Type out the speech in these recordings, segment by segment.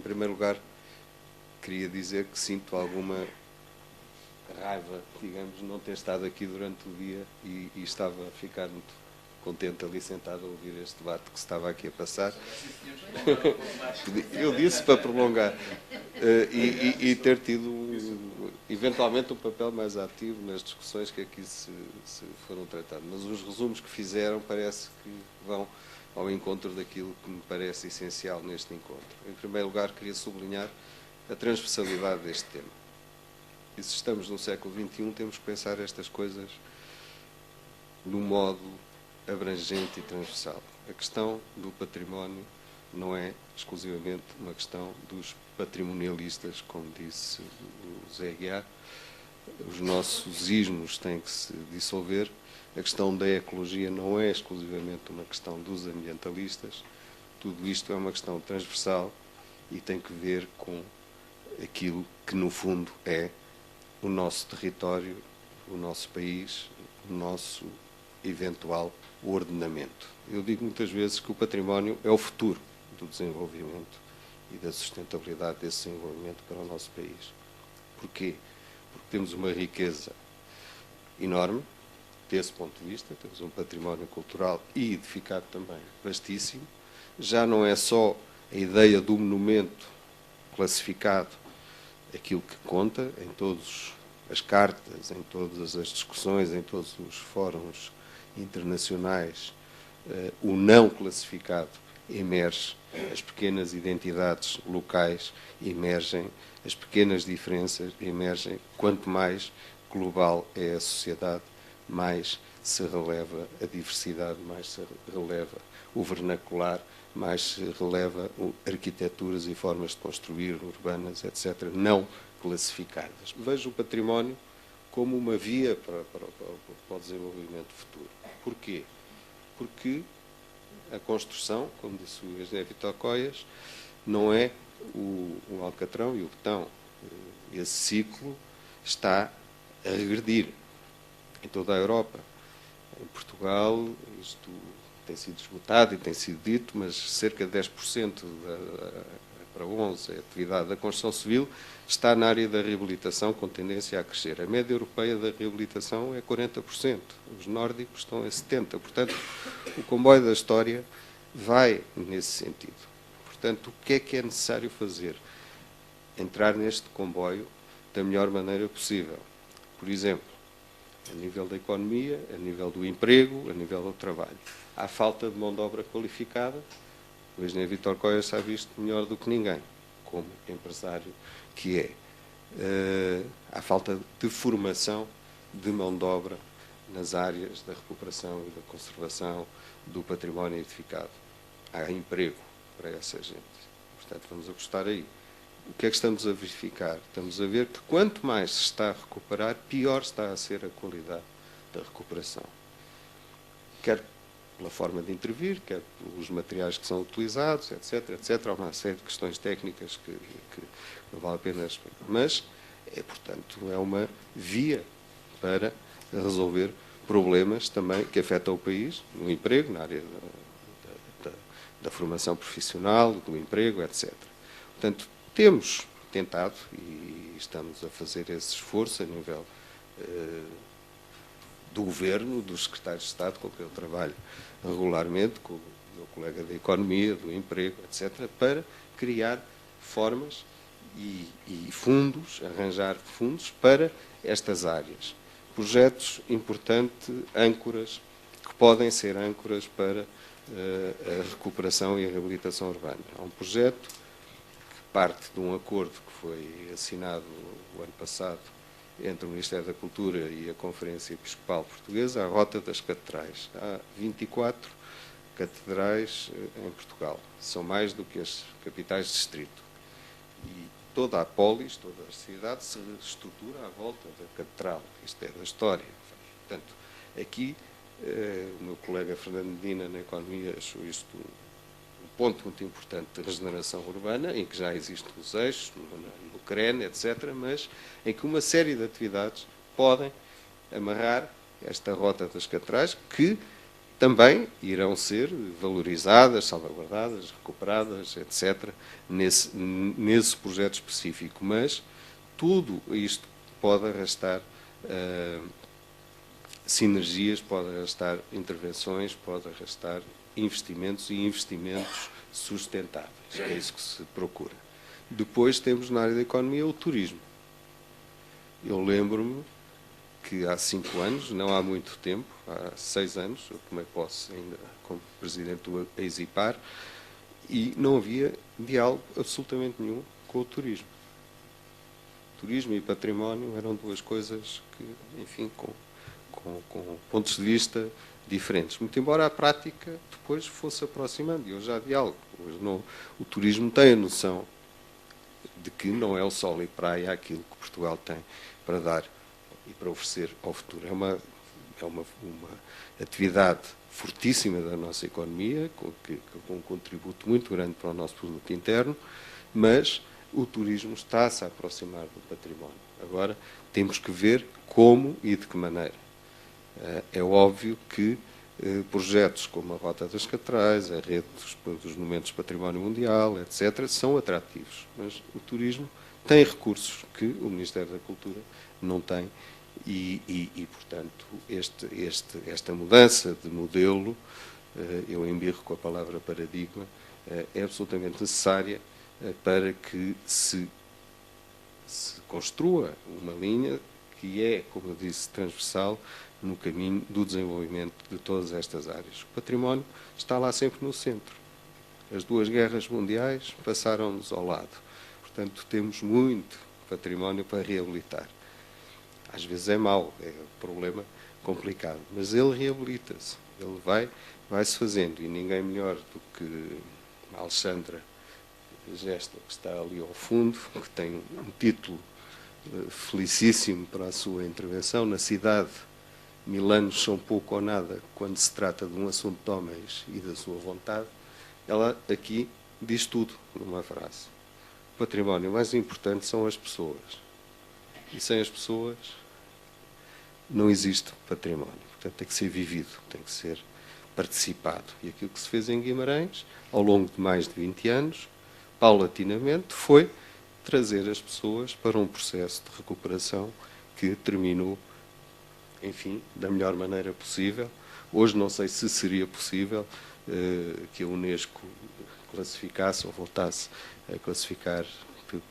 primeiro lugar, queria dizer que sinto alguma raiva, digamos, não ter estado aqui durante o dia e estava a ficar muito contente ali sentado a ouvir este debate que se estava aqui a passar. Eu disse para prolongar e ter tido eventualmente um papel mais ativo nas discussões que aqui se foram tratadas. Mas os resumos que fizeram parece que vão ao encontro daquilo que me parece essencial neste encontro. Em primeiro lugar, queria sublinhar a transversalidade deste tema. E se estamos no século XXI, temos que pensar estas coisas de um modo abrangente e transversal. A questão do património não é exclusivamente uma questão dos patrimonialistas, como disse o Zé Aguiar. Os nossos ismos têm que se dissolver. A questão da ecologia não é exclusivamente uma questão dos ambientalistas. Tudo isto é uma questão transversal e tem que ver com aquilo que, no fundo, é o nosso território, o nosso país, o nosso eventual ordenamento. Eu digo muitas vezes que o património é o futuro do desenvolvimento e da sustentabilidade desse desenvolvimento para o nosso país. Porquê? Porque temos uma riqueza enorme, desse ponto de vista, temos um património cultural e edificado também vastíssimo. Já não é só a ideia do monumento classificado aquilo que conta em todas as cartas, em todas as discussões, em todos os fóruns internacionais, o não classificado emerge, as pequenas identidades locais emergem, as pequenas diferenças emergem. Quanto mais global é a sociedade, mais se releva a diversidade, mais se releva o vernacular, mais se releva arquiteturas e formas de construir, urbanas, etc., não classificadas. Vejo o património como uma via para o desenvolvimento futuro. Porquê? Porque a construção, como disse o José Vítor Coias, não é o alcatrão e o betão. Esse ciclo está a regredir em toda a Europa. Em Portugal, isto tem sido esgotado e tem sido dito, mas cerca de 10% para 11% a atividade da construção civil está na área da reabilitação, com tendência a crescer. A média europeia da reabilitação é 40%. Os nórdicos estão a 70%. Portanto, o comboio da história vai nesse sentido. Portanto, o que é necessário fazer? Entrar neste comboio da melhor maneira possível. Por exemplo, a nível da economia, a nível do emprego, a nível do trabalho. Há falta de mão de obra qualificada. O engenheiro Vítor Coia sabe isto melhor do que ninguém, como empresário que é. Há falta de formação de mão de obra nas áreas da recuperação e da conservação do património edificado. Há emprego para essa gente. Portanto, vamos apostar aí. O que é que estamos a verificar? Estamos a ver que quanto mais se está a recuperar, pior está a ser a qualidade da recuperação. Quer pela forma de intervir, quer pelos materiais que são utilizados, etc., etc. Há uma série de questões técnicas que não vale a pena explicar. Mas, portanto, é uma via para resolver problemas também que afetam o país, no emprego, na área da formação profissional, do emprego, etc. Portanto, temos tentado e estamos a fazer esse esforço a nível do Governo, dos secretários de Estado, com quem eu trabalho regularmente, com o meu colega da Economia, do Emprego, etc., para criar formas e fundos, arranjar fundos para estas áreas. Projetos importantes, âncoras, que podem ser âncoras para a recuperação e a reabilitação urbana. Há um projeto que parte de um acordo que foi assinado o ano passado entre o Ministério da Cultura e a Conferência Episcopal Portuguesa, a Rota das Catedrais. Há 24 catedrais em Portugal. São mais do que as capitais de distrito. E toda a polis, toda a cidade se estrutura à volta da catedral. Isto é da história. Portanto, aqui, o meu colega Fernando Medina, na Economia, achou isto um ponto muito importante de regeneração urbana, em que já existem os eixos, no CREN, etc., mas em que uma série de atividades podem amarrar esta rota das catedrais, que também irão ser valorizadas, salvaguardadas, recuperadas, etc., nesse projeto específico. Mas tudo isto pode arrastar sinergias, pode arrastar intervenções, pode arrastar investimentos e investimentos sustentáveis. É isso que se procura. Depois temos na área da economia o turismo. Eu lembro-me que há 5 anos, não há muito tempo, há 6 anos, eu tomei posse ainda como presidente do EISIPAR, e não havia diálogo absolutamente nenhum com o turismo. Turismo e património eram duas coisas que, enfim, com pontos de vista diferentes. Muito embora a prática depois fosse aproximando, e hoje há diálogo. Hoje não, o turismo tem a noção de que não é o sol e praia aquilo que Portugal tem para dar e para oferecer ao futuro. É uma atividade fortíssima da nossa economia, com um contributo muito grande para o nosso produto interno, mas o turismo está-se a aproximar do património. Agora, temos que ver como e de que maneira. É óbvio que projetos como a Rota das Catrais, a rede dos monumentos de património mundial, etc., são atrativos, mas o turismo tem recursos que o Ministério da Cultura não tem e portanto, esta mudança de modelo, eu embirro com a palavra paradigma, é absolutamente necessária para que se construa uma linha que é, como eu disse, transversal no caminho do desenvolvimento de todas estas áreas. O património está lá sempre no centro. As 2 guerras mundiais passaram-nos ao lado. Portanto, temos muito património para reabilitar. Às vezes é mau, é um problema complicado, mas ele reabilita-se, ele vai-se fazendo, e ninguém melhor do que a Alexandra Gesta, que está ali ao fundo, que tem um título felicíssimo para a sua intervenção. Na cidade, 1000 anos são pouco ou nada quando se trata de um assunto de homens e da sua vontade. Ela aqui diz tudo numa frase. O património mais importante são as pessoas. E sem as pessoas não existe património. Portanto, tem que ser vivido, tem que ser participado. E aquilo que se fez em Guimarães, ao longo de mais de 20 anos, paulatinamente, foi trazer as pessoas para um processo de recuperação que terminou, enfim, da melhor maneira possível. Hoje não sei se seria possível que a Unesco classificasse ou voltasse a classificar,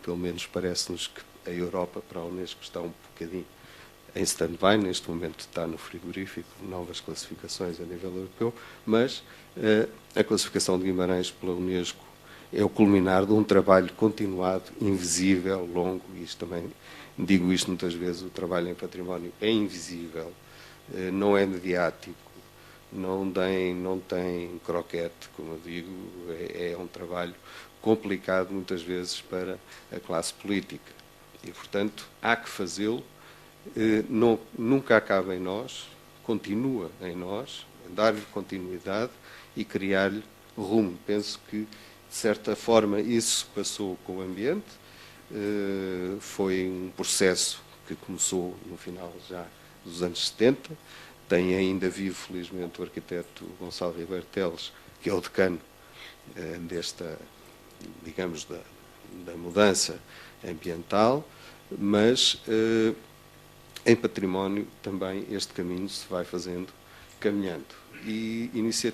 pelo menos parece-nos que a Europa para a Unesco está um bocadinho em stand-by, neste momento está no frigorífico, novas classificações a nível europeu, mas a classificação de Guimarães pela Unesco é o culminar de um trabalho continuado, invisível, longo, e isto também digo isto muitas vezes, o trabalho em património é invisível, não é mediático, não tem croquete, como eu digo, é um trabalho complicado muitas vezes para a classe política. E, portanto, há que fazê-lo, nunca acaba em nós, continua em nós, dar-lhe continuidade e criar-lhe rumo. Penso que, de certa forma, isso se passou com o ambiente, foi um processo que começou no final já dos anos 70, tem ainda vivo, felizmente, o arquiteto Gonçalo Ribeiro Teles, que é o decano desta, digamos, da mudança ambiental, mas em património também este caminho se vai fazendo, caminhando. E iniciativas